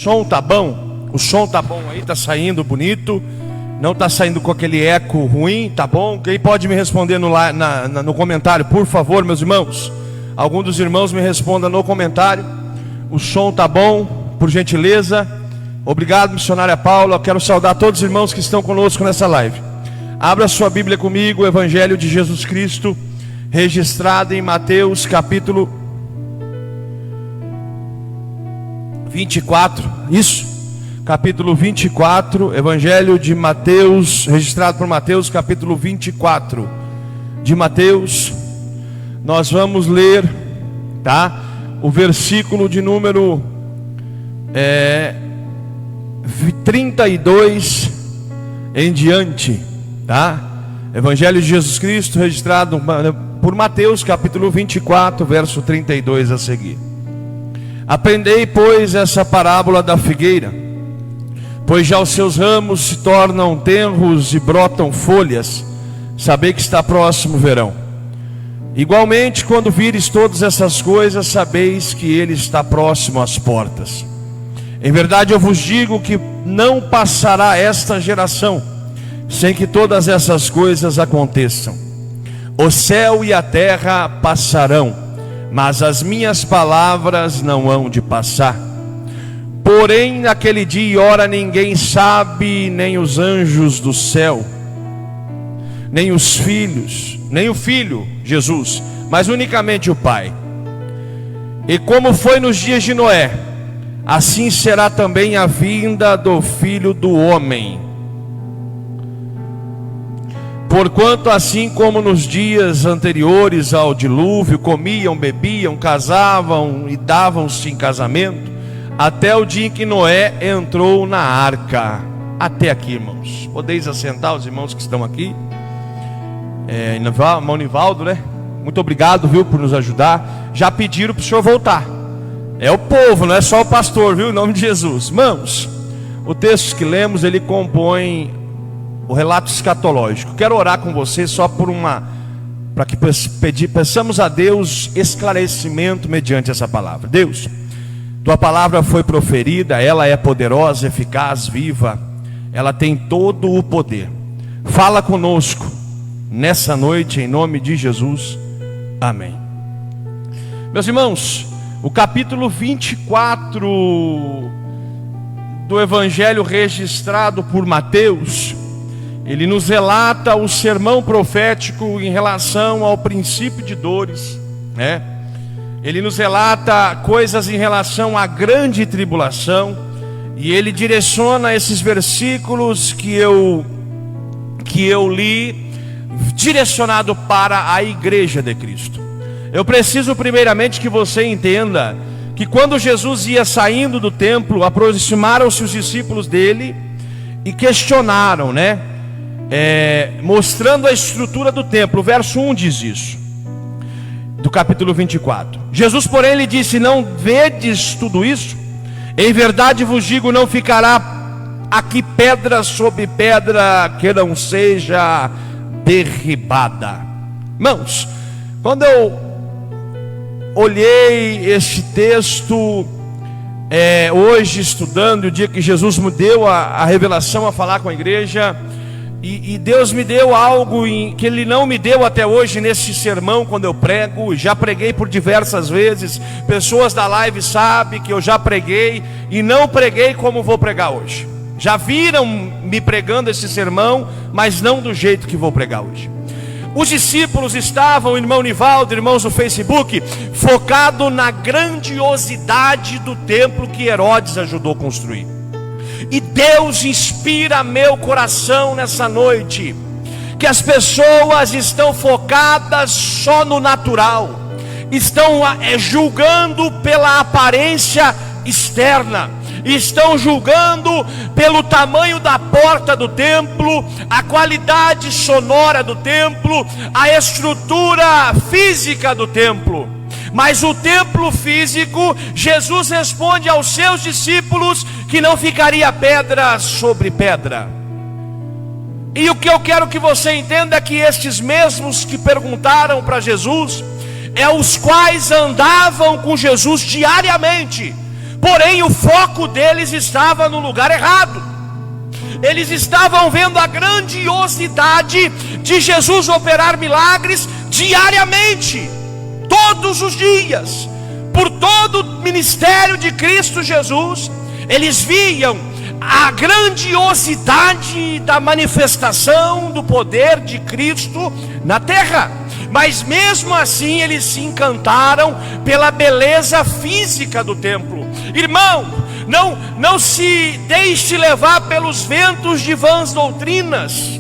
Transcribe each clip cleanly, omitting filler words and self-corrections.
Som tá bom? O som tá bom aí? Tá saindo bonito? Não tá saindo com aquele eco ruim? Tá bom? Quem pode me responder no comentário, por favor, meus irmãos? Algum dos irmãos me responda no comentário. O som tá bom? Por gentileza. Obrigado, missionária Paula. Eu quero saudar todos os irmãos que estão conosco nessa live. Abra sua Bíblia comigo, o Evangelho de Jesus Cristo, registrado em Mateus capítulo 24, isso, capítulo 24, Evangelho de Mateus, registrado por Mateus, capítulo 24 de Mateus. Nós vamos ler, tá? O versículo de número 32 em diante, tá? Evangelho de Jesus Cristo, registrado por Mateus, capítulo 24, verso 32 a seguir. Aprendei, pois, essa parábola da figueira, pois já os seus ramos se tornam tenros e brotam folhas, sabei que está próximo o verão. Igualmente, quando vires todas essas coisas, sabeis que ele está próximo às portas. Em verdade eu vos digo que não passará esta geração sem que todas essas coisas aconteçam. O céu e a terra passarão, mas as minhas palavras não hão de passar. Porém, naquele dia e hora ninguém sabe, nem os anjos do céu, nem os filhos, nem o Filho, Jesus, mas unicamente o Pai. E como foi nos dias de Noé, assim será também a vinda do Filho do Homem. Porquanto assim como nos dias anteriores ao dilúvio, comiam, bebiam, casavam e davam-se em casamento, até o dia em que Noé entrou na arca. Até aqui, irmãos. Podeis assentar os irmãos que estão aqui. Irmão Nivaldo, né? Muito obrigado, viu, por nos ajudar. Já pediram para o senhor voltar. É o povo, não é só o pastor, viu? Em nome de Jesus. Irmãos, o texto que lemos, ele compõe o relato escatológico. Quero orar com você só para que peçamos a Deus esclarecimento mediante essa palavra. Deus, tua palavra foi proferida, ela é poderosa, eficaz, viva, ela tem todo o poder. Fala conosco nessa noite, em nome de Jesus, amém. Meus irmãos, o capítulo 24 do Evangelho registrado por Mateus, ele nos relata o sermão profético em relação ao princípio de dores, né? Ele nos relata coisas em relação à grande tribulação, e ele direciona esses versículos que eu li, direcionado para a igreja de Cristo. Eu preciso primeiramente que você entenda que quando Jesus ia saindo do templo, aproximaram-se os discípulos dele e questionaram, né? Mostrando a estrutura do templo. O verso 1 diz isso, do capítulo 24. Jesus, porém, lhe disse: não vedes tudo isso? Em verdade vos digo, não ficará aqui pedra sobre pedra que não seja derribada. Irmãos, quando eu olhei este texto hoje, estudando, o dia que Jesus me deu a revelação a falar com a igreja, e Deus me deu algo que Ele não me deu até hoje nesse sermão quando eu prego. Já preguei por diversas vezes, pessoas da live sabem que eu já preguei, e não preguei como vou pregar hoje. Já viram me pregando esse sermão, mas não do jeito que vou pregar hoje. Os discípulos estavam, irmão Nivaldo, irmãos do Facebook, focado na grandiosidade do templo que Herodes ajudou a construir. E Deus inspira meu coração nessa noite, que as pessoas estão focadas só no natural, estão julgando pela aparência externa, estão julgando pelo tamanho da porta do templo, a qualidade sonora do templo, a estrutura física do templo. Mas o templo físico, Jesus responde aos seus discípulos que não ficaria pedra sobre pedra. E o que eu quero que você entenda é que estes mesmos que perguntaram para Jesus, os quais andavam com Jesus diariamente, Porém o foco deles estava no lugar errado. Eles estavam vendo a grandiosidade de Jesus operar milagres diariamente, todos os dias, por todo o ministério de Cristo Jesus. Eles viam a grandiosidade da manifestação do poder de Cristo na terra, mas mesmo assim eles se encantaram pela beleza física do templo. Irmão, não se deixe levar pelos ventos de vãs doutrinas,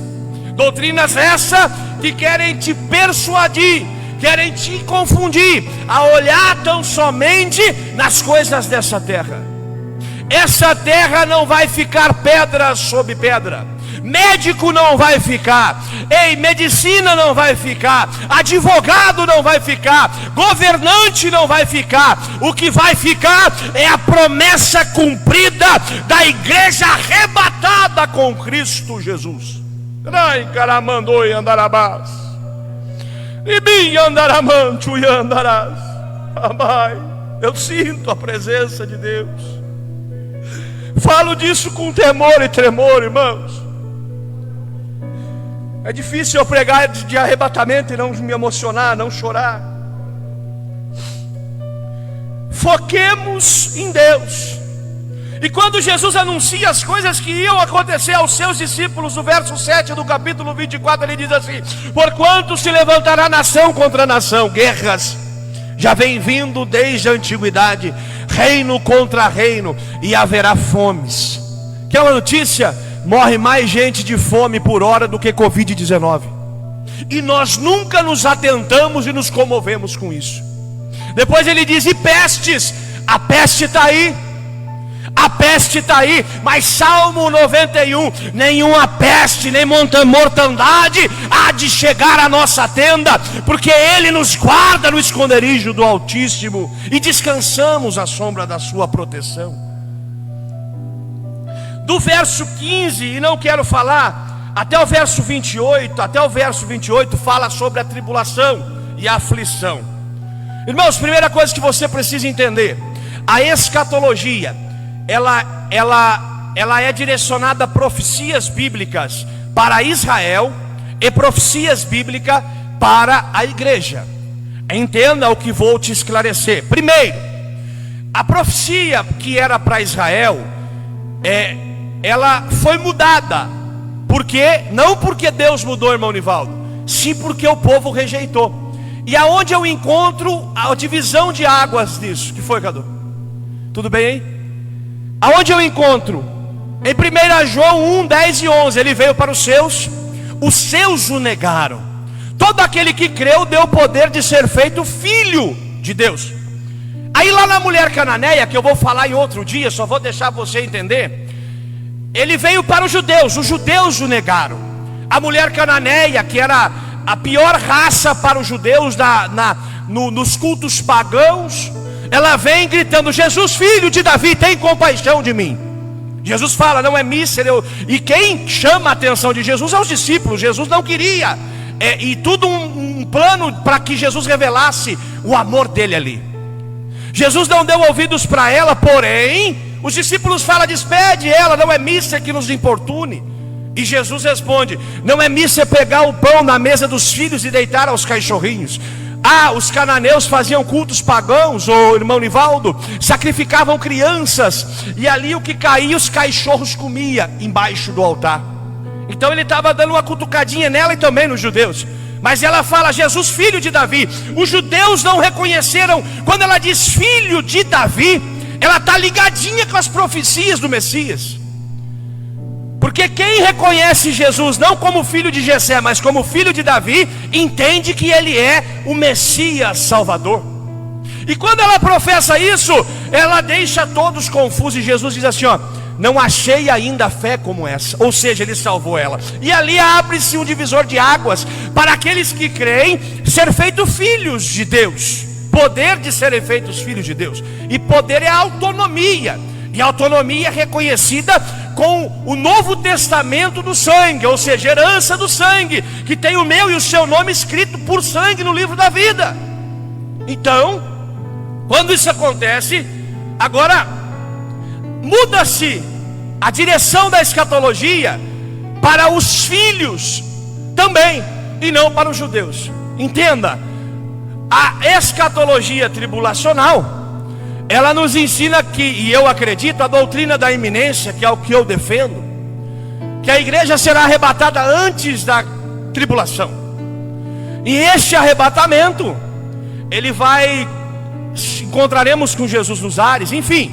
doutrinas essa que querem te persuadir, querem te confundir a olhar tão somente nas coisas dessa terra. Essa terra não vai ficar pedra sobre pedra, médico não vai ficar, medicina não vai ficar, advogado não vai ficar, governante não vai ficar. O que vai ficar é a promessa cumprida da igreja arrebatada com Cristo Jesus. Eu sinto a presença de Deus. Falo disso com temor e tremor, irmãos. É difícil eu pregar de arrebatamento e não me emocionar, não chorar. Foquemos em Deus. E quando Jesus anuncia as coisas que iam acontecer aos seus discípulos, no verso 7 do capítulo 24, ele diz assim: porquanto se levantará nação contra nação, guerras já vem vindo desde a antiguidade, reino contra reino, e haverá fomes. Aquela notícia: morre mais gente de fome por hora do que Covid-19. E nós nunca nos atentamos e nos comovemos com isso. Depois ele diz: e pestes? A peste está aí. A peste está aí, mas Salmo 91, nenhuma peste, nem mortandade há de chegar à nossa tenda, porque Ele nos guarda no esconderijo do Altíssimo, e descansamos à sombra da sua proteção. Do verso 15, e não quero falar, até o verso 28, fala sobre a tribulação e a aflição. Irmãos, primeira coisa que você precisa entender: a escatologia, ela é direcionada a profecias bíblicas para Israel e profecias bíblicas para a igreja. Entenda o que vou te esclarecer. Primeiro, a profecia que era para Israel, ela foi mudada. Por quê? Não porque Deus mudou, irmão Nivaldo, sim porque o povo rejeitou. E aonde eu encontro a divisão de águas disso? Que foi, Cadu? Tudo bem, hein? Aonde eu encontro? Em 1 João 1, 10 e 11. Ele veio para os seus o negaram. Todo aquele que creu deu o poder de ser feito filho de Deus. Aí lá na mulher cananeia, que eu vou falar em outro dia, só vou deixar você entender. Ele veio para os judeus o negaram. A mulher cananeia, que era a pior raça para os judeus nos cultos pagãos, ela vem gritando: Jesus, filho de Davi, tem compaixão de mim. Jesus fala: não é mísero. E quem chama a atenção de Jesus é os discípulos. Jesus não queria, e tudo um plano para que Jesus revelasse o amor dele ali. Jesus não deu ouvidos para ela, porém os discípulos falam: despede ela, não é mísero que nos importune. E Jesus responde: não é mísero pegar o pão na mesa dos filhos e deitar aos cachorrinhos. Os cananeus faziam cultos pagãos, o irmão Nivaldo, sacrificavam crianças, e ali o que caía os cachorros comia embaixo do altar. Então ele estava dando uma cutucadinha nela e também nos judeus. Mas ela fala: Jesus, filho de Davi. Os judeus não reconheceram. Quando ela diz filho de Davi, ela está ligadinha com as profecias do Messias. Porque quem reconhece Jesus não como filho de Jessé, mas como filho de Davi, entende que ele é o Messias Salvador. E quando ela professa isso, ela deixa todos confusos. E Jesus diz assim: não achei ainda fé como essa. Ou seja, ele salvou ela. E ali abre-se um divisor de águas para aqueles que creem ser feitos filhos de Deus. Poder de serem feitos filhos de Deus. E poder é autonomia. E a autonomia é reconhecida com o Novo Testamento do sangue, ou seja, herança do sangue, que tem o meu e o seu nome escrito por sangue no livro da vida. Então, quando isso acontece, agora muda-se a direção da escatologia para os filhos também, e não para os judeus. Entenda, a escatologia tribulacional, ela nos ensina que, e eu acredito, a doutrina da iminência, que é o que eu defendo, que a igreja será arrebatada antes da tribulação. E este arrebatamento, encontraremos com Jesus nos ares, enfim,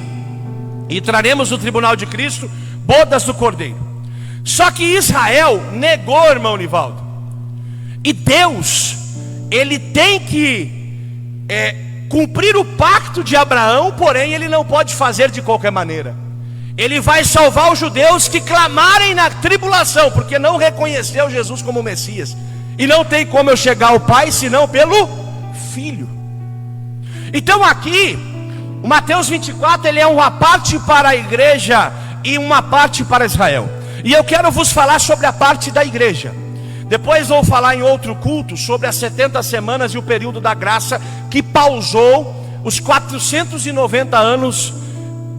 e traremos no tribunal de Cristo bodas do Cordeiro. Só que Israel negou, irmão Nivaldo, e Deus, ele tem que cumprir o pacto de Abraão, porém ele não pode fazer de qualquer maneira. Ele vai salvar os judeus que clamarem na tribulação, porque não reconheceu Jesus como Messias. E não tem como eu chegar ao Pai senão pelo Filho. Então aqui, o Mateus 24, ele é uma parte para a igreja e uma parte para Israel. E eu quero vos falar sobre a parte da igreja. Depois vou falar em outro culto sobre as 70 semanas e o período da graça, que pausou os 490 anos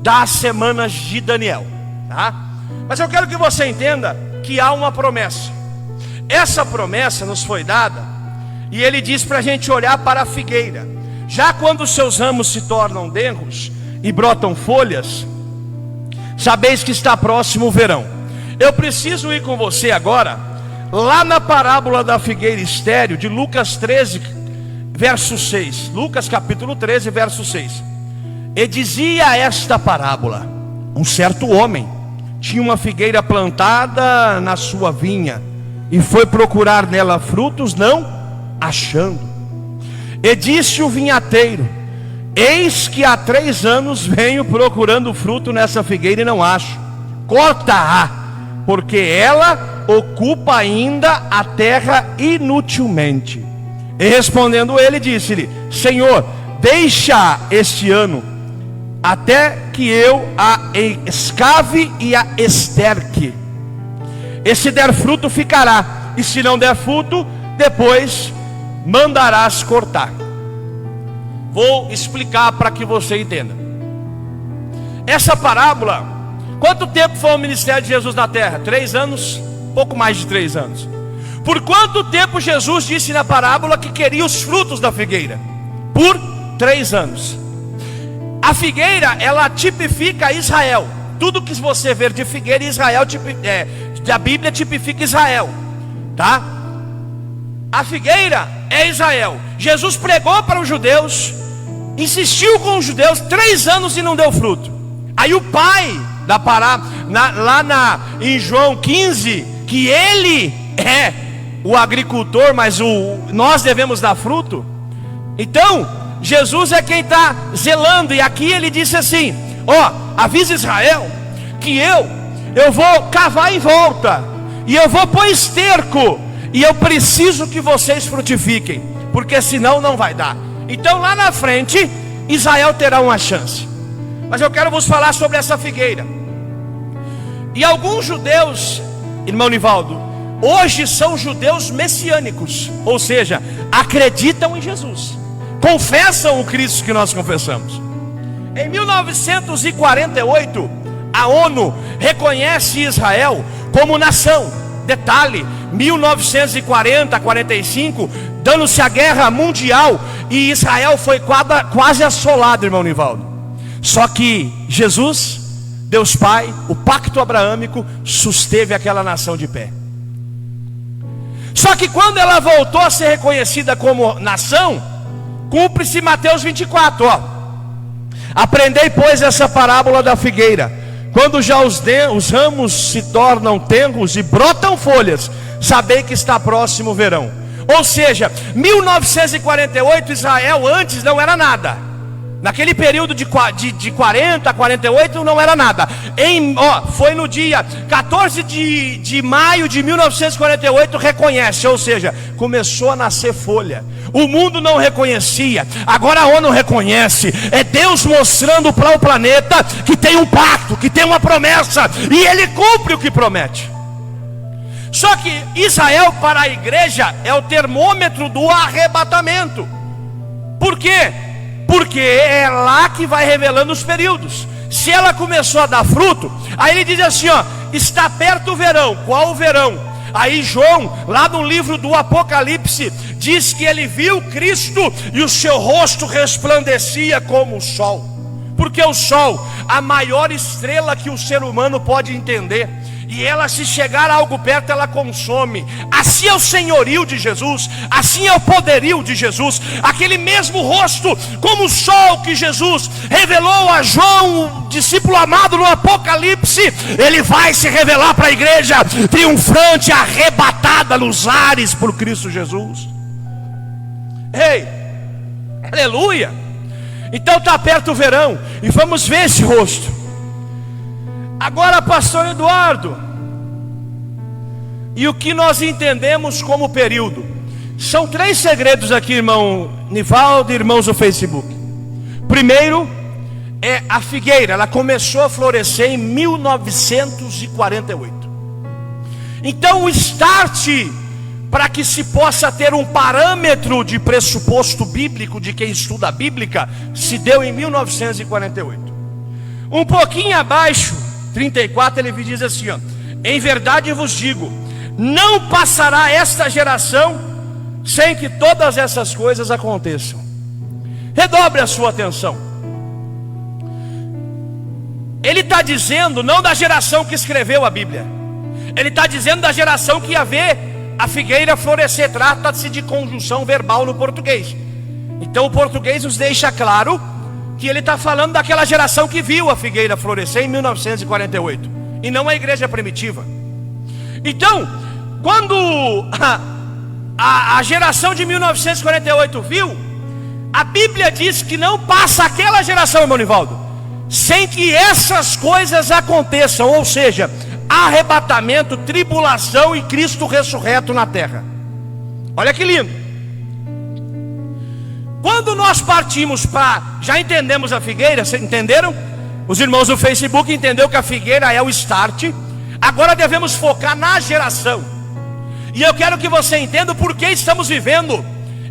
das semanas de Daniel, tá? Mas eu quero que você entenda que há uma promessa. Essa promessa nos foi dada, e ele diz para a gente olhar para a figueira. Já quando os seus ramos se tornam denros e brotam folhas, sabeis que está próximo o verão. Eu preciso ir com você agora lá na parábola da figueira estéril de Lucas 13, verso 6. Lucas capítulo 13, verso 6. E dizia esta parábola: um certo homem tinha uma figueira plantada na sua vinha, e foi procurar nela frutos, não achando. E disse o vinhateiro: eis que há 3 anos venho procurando fruto nessa figueira e não acho. Corta-a, porque ela ocupa ainda a terra inutilmente. E respondendo ele, disse-lhe: Senhor, deixa este ano, até que eu a escave e a esterque. E se der fruto, ficará, e se não der fruto, depois mandarás cortar. Vou explicar para que você entenda. Essa parábola, quanto tempo foi o ministério de Jesus na terra? 3 anos, pouco mais de 3 anos. Por quanto tempo Jesus disse na parábola que queria os frutos da figueira? Por 3 anos. A figueira, ela tipifica Israel. Tudo que você ver de figueira em Israel, da Bíblia tipifica Israel, tá? A figueira é Israel. Jesus pregou para os judeus, insistiu com os judeus 3 anos e não deu fruto. Aí o pai da parábola, em João 15, que ele é o agricultor, mas nós devemos dar fruto. Então Jesus é quem está zelando. E aqui ele disse assim: avisa Israel que eu vou cavar em volta, e eu vou pôr esterco, e eu preciso que vocês frutifiquem, porque senão não vai dar. Então lá na frente Israel terá uma chance. Mas eu quero vos falar sobre essa figueira. E alguns judeus, irmão Nivaldo, hoje são judeus messiânicos, ou seja, acreditam em Jesus, confessam o Cristo que nós confessamos. Em 1948, a ONU reconhece Israel como nação. Detalhe, 1940-45, dando-se a guerra mundial, e Israel foi quase assolado, irmão Nivaldo. Só que Jesus, Deus Pai, o pacto abraâmico, susteve aquela nação de pé. Só que quando ela voltou a ser reconhecida como nação, cumpre-se Mateus 24, Aprendei, pois, essa parábola da figueira. Quando já os ramos se tornam tenros e brotam folhas, sabei que está próximo o verão. Ou seja, 1948, Israel antes não era nada. Naquele período de 40 a 48 não era nada. Foi no dia 14 de maio de 1948 reconhece, ou seja, começou a nascer folha. O mundo não reconhecia, agora a ONU reconhece. É Deus mostrando para o planeta que tem um pacto, que tem uma promessa, e Ele cumpre o que promete. Só que Israel para a igreja é o termômetro do arrebatamento. Por quê? Porque é lá que vai revelando os períodos. Se ela começou a dar fruto, aí ele diz assim, ó, está perto o verão. Qual o verão? Aí João, lá no livro do Apocalipse, diz que ele viu Cristo e o seu rosto resplandecia como o sol. Porque o sol, a maior estrela que o ser humano pode entender, e ela, se chegar a algo perto, ela consome. Assim é o senhorio de Jesus, assim é o poderio de Jesus. Aquele mesmo rosto, como o sol que Jesus revelou a João, o discípulo amado, no Apocalipse, ele vai se revelar para a igreja triunfante, arrebatada nos ares por Cristo Jesus. Ei, aleluia. Então está perto o verão, e vamos ver esse rosto. Agora, pastor Eduardo, e o que nós entendemos como período? São 3 segredos aqui, irmão Nivaldo e irmãos do Facebook. Primeiro, é a figueira. Ela começou a florescer em 1948. Então o start, para que se possa ter um parâmetro de pressuposto bíblico de quem estuda a Bíblica, se deu em 1948. Um pouquinho abaixo, 34, ele diz assim, ó: em verdade vos digo, não passará esta geração sem que todas essas coisas aconteçam. Redobre a sua atenção. Ele está dizendo não da geração que escreveu a Bíblia, ele está dizendo da geração que ia ver a figueira florescer. Trata-se de conjunção verbal no português. Então o português nos deixa claro que ele está falando daquela geração que viu a figueira florescer em 1948, e não a igreja primitiva. Então, quando a geração de 1948 viu, a Bíblia diz que não passa aquela geração, irmão Nivaldo, sem que essas coisas aconteçam. Ou seja, arrebatamento, tribulação e Cristo ressurreto na terra. Olha que lindo. Quando nós partimos para, já entendemos a figueira, vocês entenderam? Os irmãos do Facebook entenderam que a figueira é o start. Agora devemos focar na geração. E eu quero que você entenda por que estamos vivendo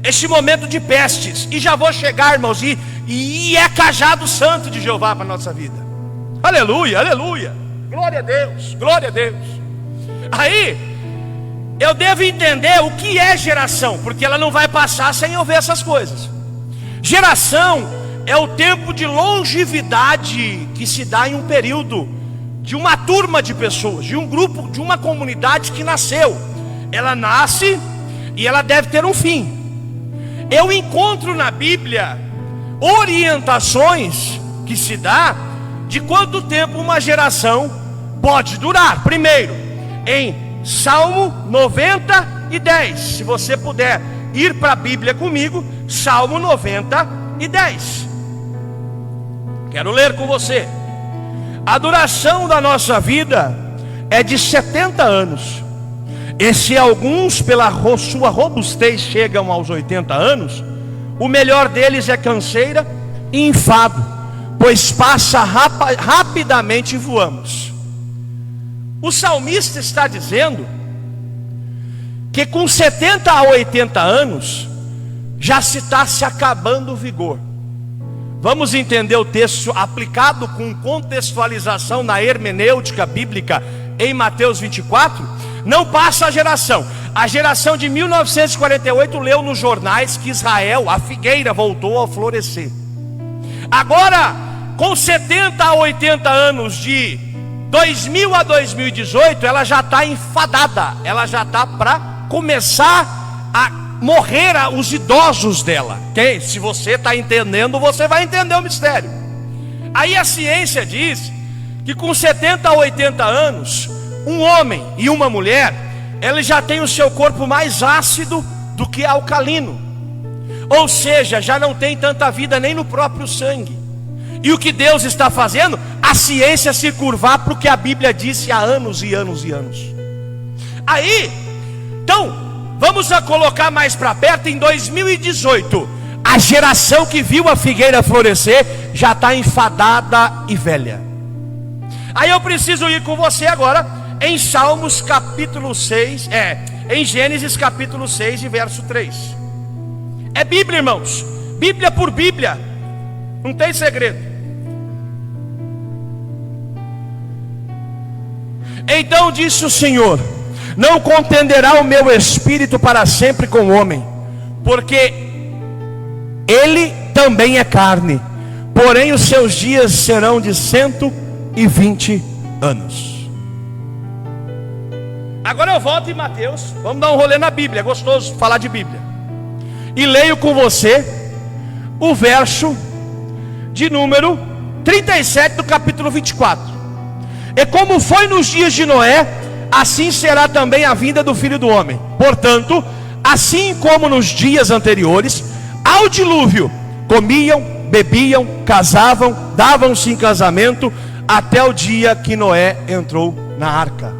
este momento de pestes. E já vou chegar, irmãos, e é cajado santo de Jeová para a nossa vida. Aleluia, aleluia. Glória a Deus, glória a Deus. Aí, eu devo entender o que é geração, porque ela não vai passar sem eu ver essas coisas. Geração é o tempo de longevidade que se dá em um período, de uma turma de pessoas, de um grupo, de uma comunidade que nasceu. Ela nasce e ela deve ter um fim. Eu encontro na Bíblia orientações que se dá de quanto tempo uma geração pode durar. Primeiro, em Salmo 90:10. Se você puder ir para a Bíblia comigo, Salmo 90:10. Quero ler com você. A duração da nossa vida é de 70 anos. E se alguns pela sua robustez chegam aos 80 anos, o melhor deles é canseira e enfado, pois passa rapidamente e voamos. O salmista está dizendo que com 70 a 80 anos já se está se acabando o vigor. Vamos entender o texto aplicado com contextualização na hermenêutica bíblica em Mateus 24. Não passa a geração de 1948 leu nos jornais que Israel, a figueira, voltou a florescer. Agora, com 70 a 80 anos, de 2000 a 2018, ela já está enfadada, ela já está para começar a morrer os idosos dela. Se você está entendendo, você vai entender o mistério. Aí a ciência diz que com 70 a 80 anos, um homem e uma mulher, ele já tem o seu corpo mais ácido do que alcalino. Ou seja, já não tem tanta vida nem no próprio sangue. E o que Deus está fazendo? A ciência se curvar para o que a Bíblia disse há anos e anos e anos. Aí, então, vamos a colocar mais para perto. Em 2018, a geração que viu a figueira florescer já está enfadada e velha. Aí eu preciso ir com você agora em Salmos capítulo 6, em Gênesis capítulo 6 e verso 3. É Bíblia, irmãos, Bíblia por Bíblia, não tem segredo. Então disse o Senhor: não contenderá o meu espírito para sempre com o homem, porque ele também é carne, porém os seus dias serão de 120 anos. Agora eu volto em Mateus. Vamos dar um rolê na Bíblia, é gostoso falar de Bíblia. E leio com você o verso de número 37 do capítulo 24. E como foi nos dias de Noé, assim será também a vinda do Filho do Homem. Portanto, assim como nos dias anteriores ao dilúvio, comiam, bebiam, casavam, davam-se em casamento, até o dia que Noé entrou na arca.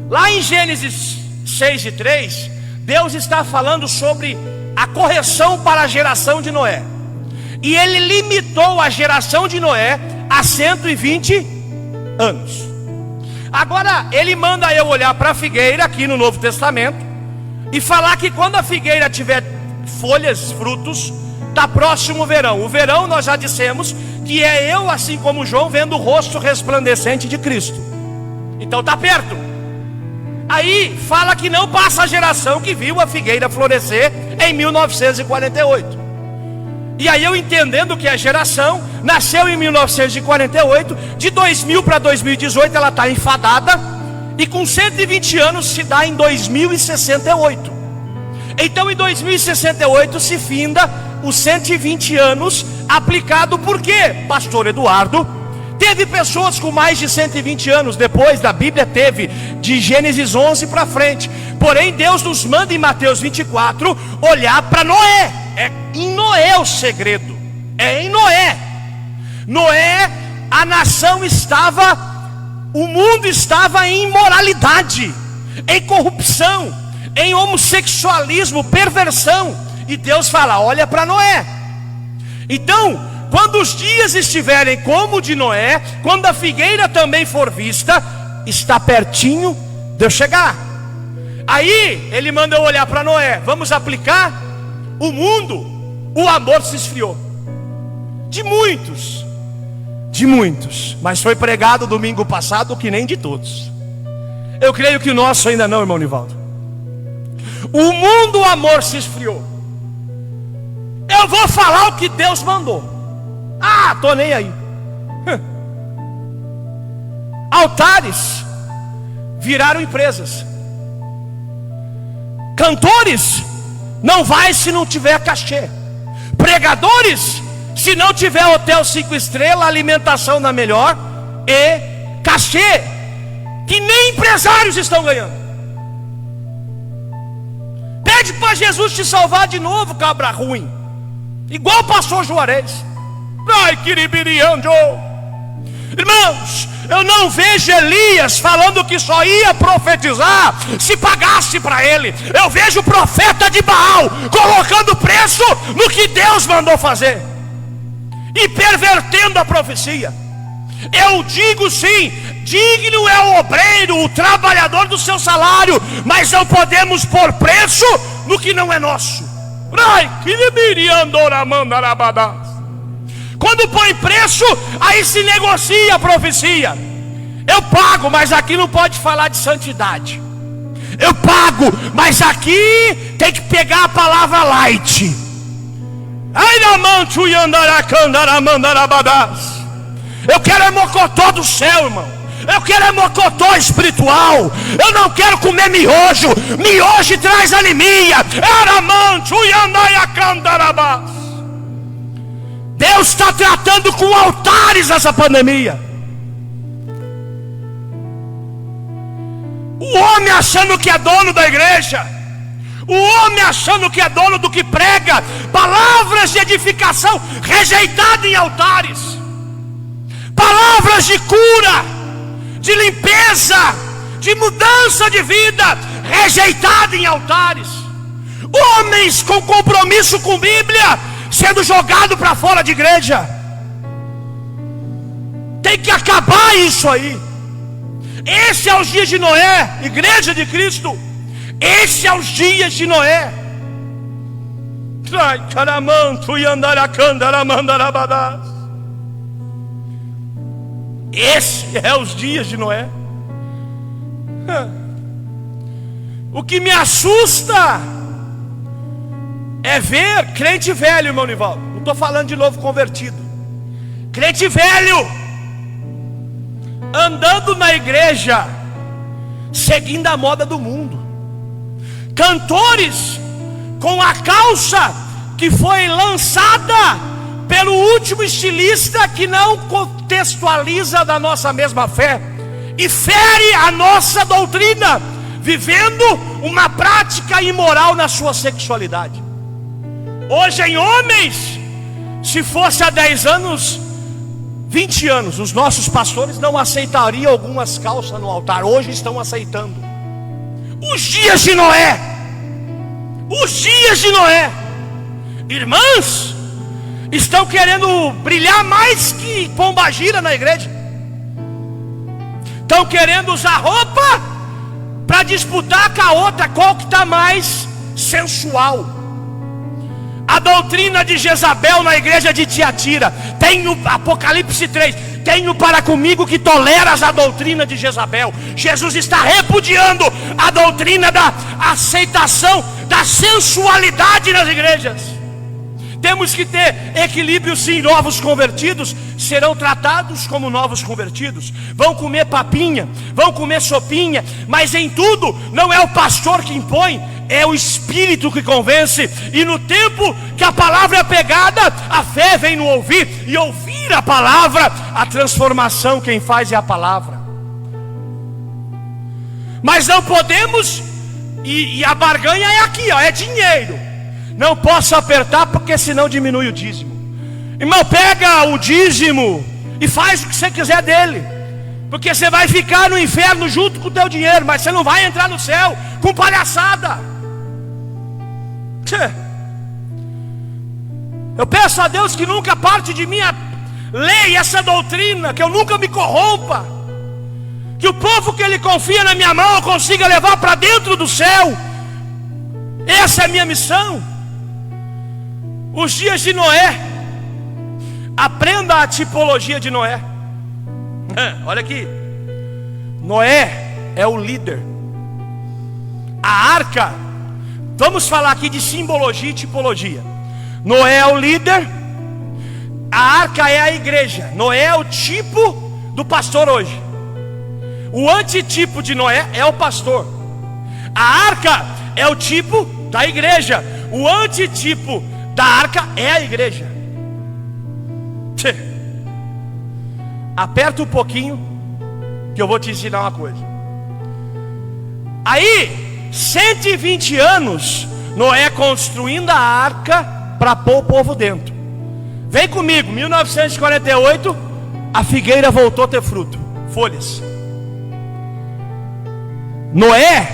Lá em Gênesis 6:3, Deus está falando sobre a correção para a geração de Noé. E ele limitou a geração de Noé a 120 anos. Agora ele manda eu olhar para a figueira aqui no Novo Testamento e falar que quando a figueira tiver folhas, frutos, está próximo o verão. O verão nós já dissemos que é eu, assim como João, vendo o rosto resplandecente de Cristo. Então está perto. Aí fala que não passa a geração que viu a figueira florescer em 1948. E aí eu, entendendo que a geração nasceu em 1948, de 2000 para 2018 ela está enfadada, e com 120 anos se dá em 2068. Então em 2068 se finda os 120 anos aplicado. Por quê, pastor Eduardo? Teve pessoas com mais de 120 anos, depois da Bíblia teve, de Gênesis 11 para frente. Porém Deus nos manda em Mateus 24 olhar para Noé. É em Noé o segredo, é em Noé. Noé, a nação estava, o mundo estava em imoralidade, em corrupção, em homossexualismo, perversão. E Deus fala: olha para Noé. Então, quando os dias estiverem como o de Noé, quando a figueira também for vista, está pertinho de eu chegar. Aí ele manda eu olhar para Noé. Vamos aplicar? O mundo, o amor se esfriou. De muitos, mas foi pregado domingo passado que nem de todos. Eu creio que o nosso ainda não, irmão Nivaldo. O mundo, o amor se esfriou. Eu vou falar o que Deus mandou. Ah, tô nem aí. Altares viraram empresas. Cantores não vai se não tiver cachê. Pregadores, se não tiver hotel 5 estrelas, alimentação na melhor e cachê, que nem empresários estão ganhando. Pede para Jesus te salvar de novo, cabra ruim, igual o pastor Juarez. Ai, quiribiriando. Irmãos, eu não vejo Elias falando que só ia profetizar se pagasse para ele. Eu vejo o profeta de Baal colocando preço no que Deus mandou fazer e pervertendo a profecia. Eu digo sim, digno é o obreiro, o trabalhador do seu salário, mas não podemos pôr preço no que não é nosso. Ai, quiribiriando, ramandarabadá. Quando põe preço, aí se negocia a profecia. Eu pago, mas aqui não pode falar de santidade. Eu pago, mas aqui tem que pegar a palavra light. Eu quero é mocotó do céu, irmão. Eu quero é mocotó espiritual. Eu não quero comer miojo. Miojo traz anemia. Deus está tratando com altares essa pandemia. O homem achando que é dono da igreja, o homem achando que é dono do que prega, palavras de edificação rejeitadas em altares, palavras de cura, de limpeza, de mudança de vida rejeitadas em altares, homens com compromisso com Bíblia sendo jogado para fora de igreja. Tem que acabar isso aí. Esse é os dias de Noé, igreja de Cristo. Esse é os dias de Noé. Esse é os dias de Noé. O que me assusta é ver crente velho, irmão Nivaldo. Não estou falando de novo convertido. Crente velho andando na igreja, seguindo a moda do mundo. Cantores com a calça que foi lançada pelo último estilista, que não contextualiza da nossa mesma fé e fere a nossa doutrina, vivendo uma prática imoral na sua sexualidade. Hoje em homens, se fosse há 10 anos, 20 anos, os nossos pastores não aceitariam algumas calças no altar. Hoje estão aceitando. Os dias de Noé. Os dias de Noé. Irmãs estão querendo brilhar mais que pombagira na igreja. Estão querendo usar roupa para disputar com a outra qual que está mais sensual. A doutrina de Jezabel na igreja de Tiatira. Tem no Apocalipse 3: tenho para comigo que toleras a doutrina de Jezabel. Jesus está repudiando a doutrina da aceitação da sensualidade nas igrejas. Temos que ter equilíbrio sim. Novos convertidos serão tratados como novos convertidos. Vão comer papinha, vão comer sopinha, mas em tudo não é o pastor que impõe, é o Espírito que convence. E no tempo que a palavra é pegada, a fé vem no ouvir, e ouvir a palavra, a transformação quem faz é a palavra. Mas não podemos, e a barganha é aqui, ó, é dinheiro. Não posso apertar porque senão diminui o dízimo. Irmão, pega o dízimo e faz o que você quiser dele, porque você vai ficar no inferno junto com o teu dinheiro, mas você não vai entrar no céu com palhaçada. Eu peço a Deus que nunca parte de minha lei essa doutrina, que eu nunca me corrompa, que o povo que Ele confia na minha mão eu consiga levar para dentro do céu. Essa é a minha missão. Os dias de Noé. Aprenda a tipologia de Noé. Olha aqui. Noé é o líder. A arca. Vamos falar aqui de simbologia e tipologia. Noé é o líder. A arca é a igreja. Noé é o tipo do pastor hoje. O antitipo de Noé é o pastor. A arca é o tipo da igreja. O antitipo da arca é a igreja. Aperta um pouquinho que eu vou te ensinar uma coisa. Aí 120 anos Noé construindo a arca para pôr o povo dentro. Vem comigo, 1948 a figueira voltou a ter fruto, folhas. Noé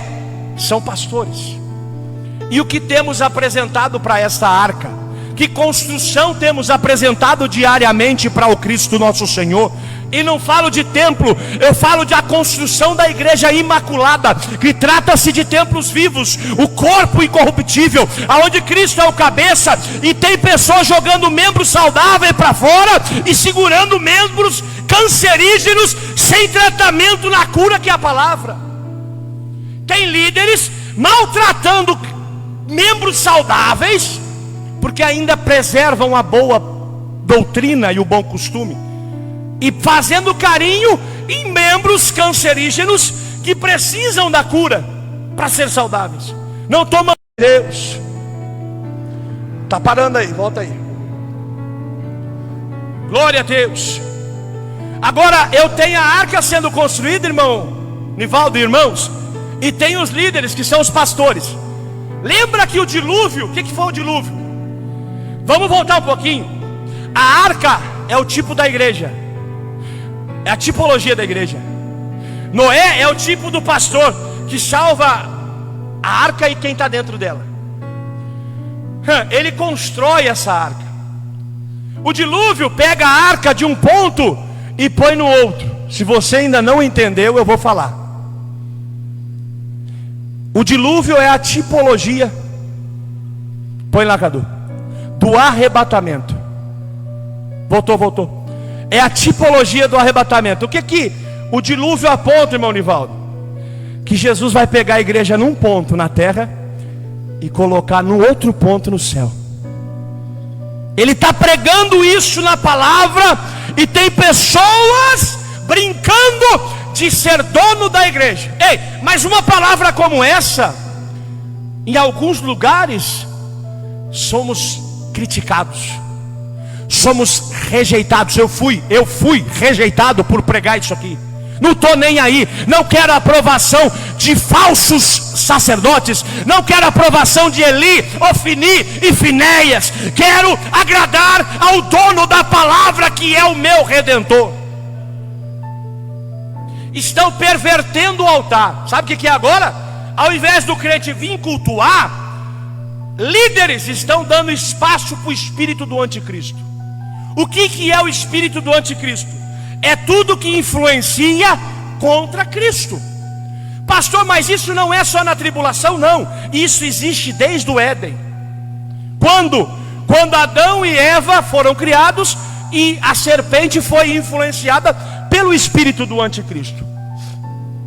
são pastores. E o que temos apresentado para esta arca? Que construção temos apresentado diariamente para o Cristo nosso Senhor? E não falo de templo, eu falo da construção da igreja imaculada, que trata-se de templos vivos, o corpo incorruptível, aonde Cristo é o cabeça, e tem pessoas jogando membros saudáveis para fora e segurando membros cancerígenos sem tratamento na cura que é a palavra. Tem líderes maltratando membros saudáveis, porque ainda preservam a boa doutrina e o bom costume, e fazendo carinho em membros cancerígenos que precisam da cura para ser saudáveis. Não toma Deus. Tá parando aí, volta aí. Glória a Deus. Agora eu tenho a arca sendo construída, irmão Nivaldo e irmãos, e tem os líderes que são os pastores. Lembra que o dilúvio, o que foi o dilúvio? Vamos voltar um pouquinho. A arca é o tipo da igreja, é a tipologia da igreja. Noé é o tipo do pastor que salva a arca e quem está dentro dela. Ele constrói essa arca. O dilúvio pega a arca de um ponto e põe no outro. Se você ainda não entendeu, eu vou falar. O dilúvio é a tipologia, põe lá, Cadu, do arrebatamento. Voltou. É a tipologia do arrebatamento. O que o dilúvio aponta, irmão Nivaldo? Que Jesus vai pegar a igreja num ponto na terra e colocar no outro ponto no céu. Ele está pregando isso na palavra, e tem pessoas brincando de ser dono da igreja. Ei, mas uma palavra como essa, em alguns lugares, somos criticados, somos rejeitados. Eu fui rejeitado por pregar isso aqui. Não estou nem aí, não quero a aprovação de falsos sacerdotes, não quero a aprovação de Eli, Ofni e Finéias. Quero agradar ao dono da palavra, que é o meu Redentor. Estão pervertendo o altar. Sabe o que é agora? Ao invés do crente vir cultuar, líderes estão dando espaço para o espírito do anticristo. O que é o espírito do anticristo? É tudo que influencia contra Cristo. Pastor, mas isso não é só na tribulação? Não, isso existe desde o Éden. Quando Adão e Eva foram criados, e a serpente foi influenciada pelo espírito do anticristo.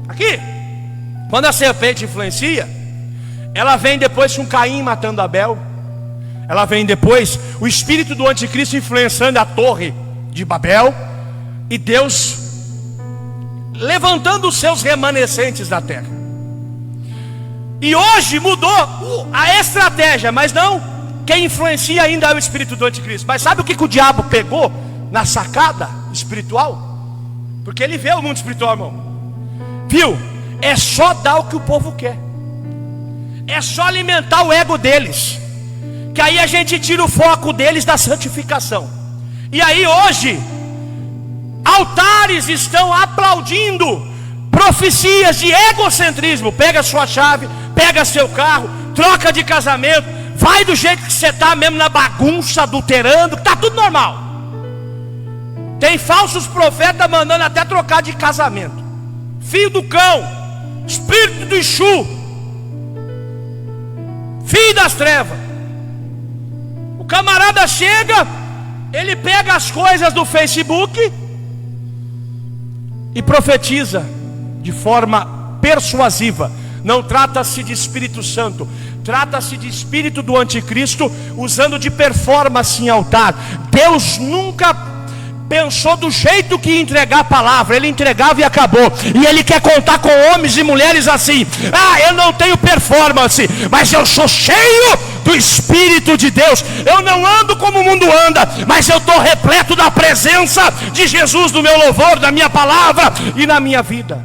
Aqui, quando a serpente influencia, ela vem depois com Caim matando Abel. Ela vem depois o espírito do anticristo influenciando a torre de Babel, e Deus levantando os seus remanescentes da terra. E hoje mudou a estratégia, mas não, quem influencia ainda é o espírito do anticristo. Mas sabe o que o diabo pegou na sacada espiritual? Porque ele vê o mundo espiritual, irmão. Viu? É só dar o que o povo quer, é só alimentar o ego deles, que aí a gente tira o foco deles da santificação. E aí hoje altares estão aplaudindo profecias de egocentrismo. Pega sua chave, pega seu carro, troca de casamento, vai do jeito que você está mesmo, na bagunça, adulterando, que está tudo normal. Tem falsos profetas mandando até trocar de casamento. Filho do cão, espírito do Exu, filho das trevas. O camarada chega, ele pega as coisas do Facebook e profetiza de forma persuasiva. Não trata-se de Espírito Santo, trata-se de espírito do anticristo, usando de performance em altar. Deus nunca pensou do jeito que ia entregar a palavra. Ele entregava e acabou. E Ele quer contar com homens e mulheres assim: eu não tenho performance, mas eu sou cheio do Espírito de Deus. Eu não ando como o mundo anda, mas eu estou repleto da presença de Jesus, do meu louvor, da minha palavra e na minha vida.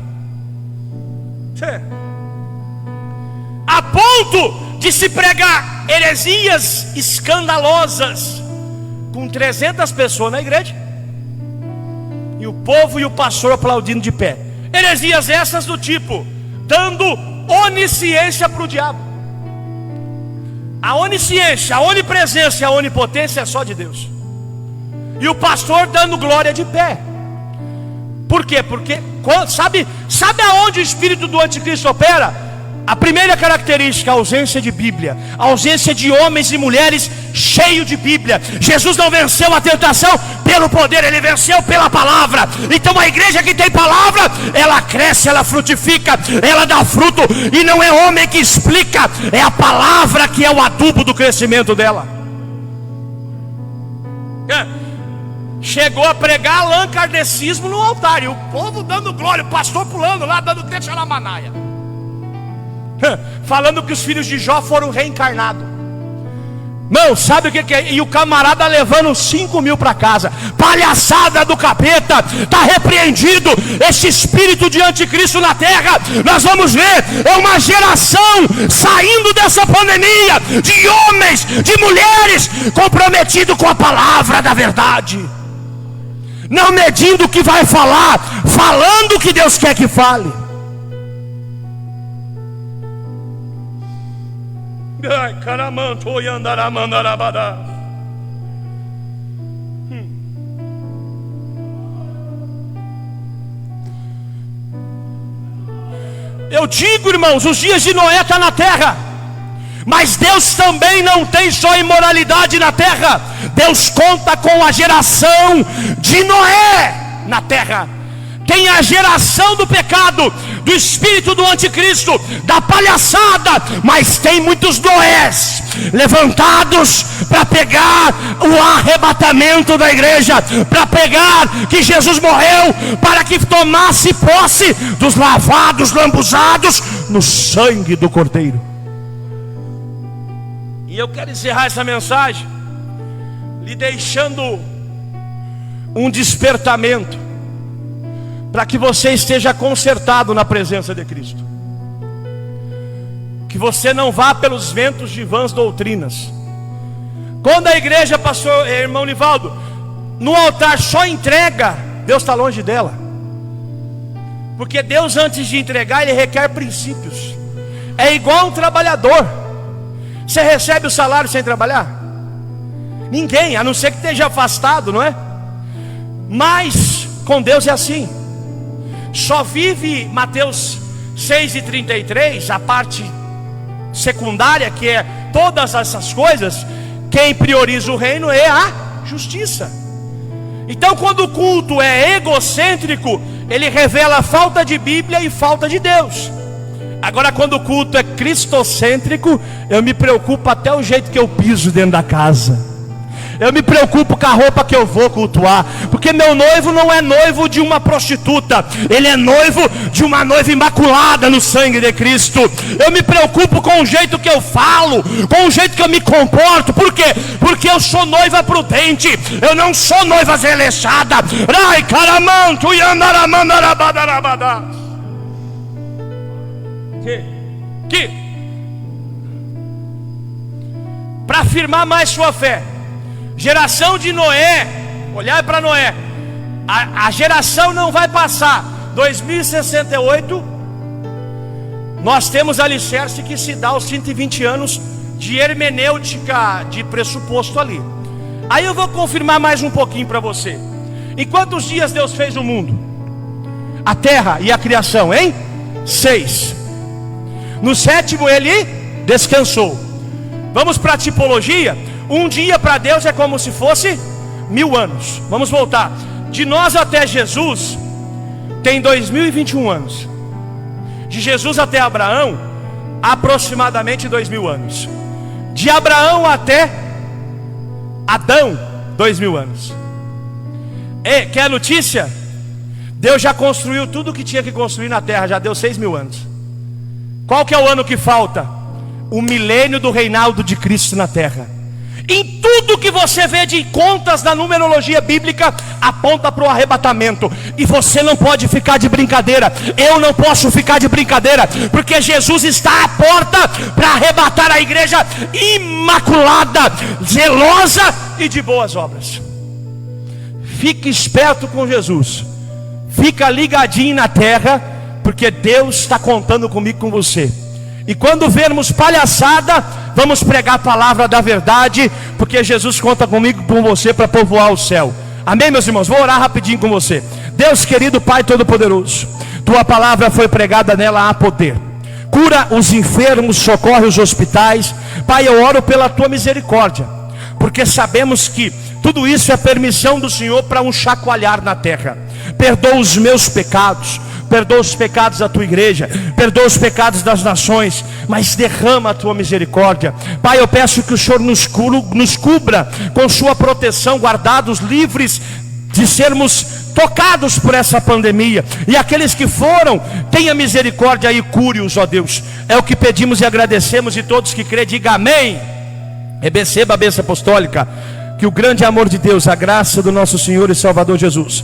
A ponto de se pregar heresias escandalosas com 300 pessoas na igreja, e o povo e o pastor aplaudindo de pé. Heresias essas do tipo, dando onisciência para o diabo. A onisciência, a onipresença e a onipotência é só de Deus. E o pastor dando glória de pé. Por quê? Porque sabe aonde o espírito do anticristo opera? A primeira característica, a ausência de Bíblia, a ausência de homens e mulheres cheios de Bíblia. Jesus não venceu a tentação pelo poder, Ele venceu pela palavra. Então a igreja que tem palavra, ela cresce, ela frutifica, ela dá fruto. E não é homem que explica, é a palavra que é o adubo do crescimento dela. Chegou a pregar Allan Kardecismo no altar, e o povo dando glória, o pastor pulando lá, dando techa na manaia, falando que os filhos de Jó foram reencarnados. Não, sabe o que é? E o camarada levando 5.000 para casa. Palhaçada do capeta. Está repreendido esse espírito de anticristo na terra. Nós vamos ver uma geração saindo dessa pandemia, de homens, de mulheres comprometidos com a palavra da verdade, não medindo o que vai falar, falando o que Deus quer que fale. Ai, caramanto, oi, andaramandarabada. Eu digo, irmãos, os dias de Noé estão na terra, mas Deus também não tem só imoralidade na terra. Deus conta com a geração de Noé na terra. Tem a geração do pecado, do espírito do anticristo, da palhaçada, mas tem muitos Noés levantados para pegar o arrebatamento da igreja, para pegar que Jesus morreu para que tomasse posse dos lavados, lambuzados no sangue do Cordeiro. E eu quero encerrar essa mensagem lhe deixando um despertamento, para que você esteja consertado na presença de Cristo, que você não vá pelos ventos de vãs doutrinas. Quando a igreja, pastor, irmão Nivaldo, no altar só entrega, Deus está longe dela, porque Deus, antes de entregar, Ele requer princípios. É igual um trabalhador. Você recebe o salário sem trabalhar? Ninguém, a não ser que esteja afastado, não é? Mas com Deus é assim. Só vive Mateus 6:33, a parte secundária, que é todas essas coisas. Quem prioriza o reino é a justiça. Então, quando o culto é egocêntrico, ele revela falta de Bíblia e falta de Deus. Agora, quando o culto é cristocêntrico, eu me preocupo até o jeito que eu piso dentro da casa. Eu me preocupo com a roupa que eu vou cultuar, porque meu noivo não é noivo de uma prostituta, ele é noivo de uma noiva imaculada no sangue de Cristo. Eu me preocupo com o jeito que eu falo, com o jeito que eu me comporto. Por quê? Porque eu sou noiva prudente, eu não sou noiva desleixada. Rai caramanto e andaramandarabada. Que para afirmar mais sua fé, geração de Noé, olhar para Noé, a geração não vai passar 2068. Nós temos alicerce que se dá aos 120 anos de hermenêutica, de pressuposto ali. Aí eu vou confirmar mais um pouquinho para você. Em quantos dias Deus fez o mundo? A terra e a criação, hein? 6. No 7º ele descansou. Vamos para a tipologia. Um dia para Deus é como se fosse 1000 anos. Vamos voltar. De nós até Jesus tem 2021 anos. De Jesus até Abraão, aproximadamente 2000 anos. De Abraão até Adão, 2000 anos. E quer notícia? Deus já construiu tudo o que tinha que construir na terra. Já deu 6.000 anos. Qual que é o ano que falta? O milênio do reinado de Cristo na terra. Em tudo que você vê de contas da numerologia bíblica, aponta para o arrebatamento. E você não pode ficar de brincadeira. Eu não posso ficar de brincadeira, porque Jesus está à porta para arrebatar a igreja imaculada, zelosa e de boas obras. Fique esperto com Jesus. Fica ligadinho na terra, porque Deus está contando comigo, com você. E quando vermos palhaçada, vamos pregar a palavra da verdade, porque Jesus conta comigo e com você para povoar o céu. Amém, meus irmãos? Vou orar rapidinho com você. Deus querido, Pai Todo-Poderoso, Tua palavra foi pregada, nela há poder. Cura os enfermos, socorre os hospitais. Pai, eu oro pela Tua misericórdia, porque sabemos que tudo isso é permissão do Senhor para um chacoalhar na terra. Perdoa os meus pecados, perdoa os pecados da Tua igreja, perdoa os pecados das nações, mas derrama a Tua misericórdia. Pai, eu peço que o Senhor nos cubra com Sua proteção, guardados, livres de sermos tocados por essa pandemia. E aqueles que foram, tenha misericórdia e cure-os, ó Deus. É o que pedimos e agradecemos, e todos que crê, diga amém. Receba a bênção apostólica. Que o grande amor de Deus, a graça do nosso Senhor e Salvador Jesus,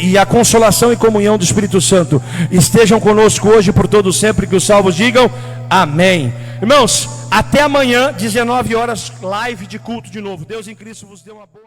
e a consolação e comunhão do Espírito Santo estejam conosco hoje e por todo sempre. Que os salvos digam amém. Irmãos, até amanhã, 19 horas, live de culto de novo. Deus em Cristo vos dê uma boa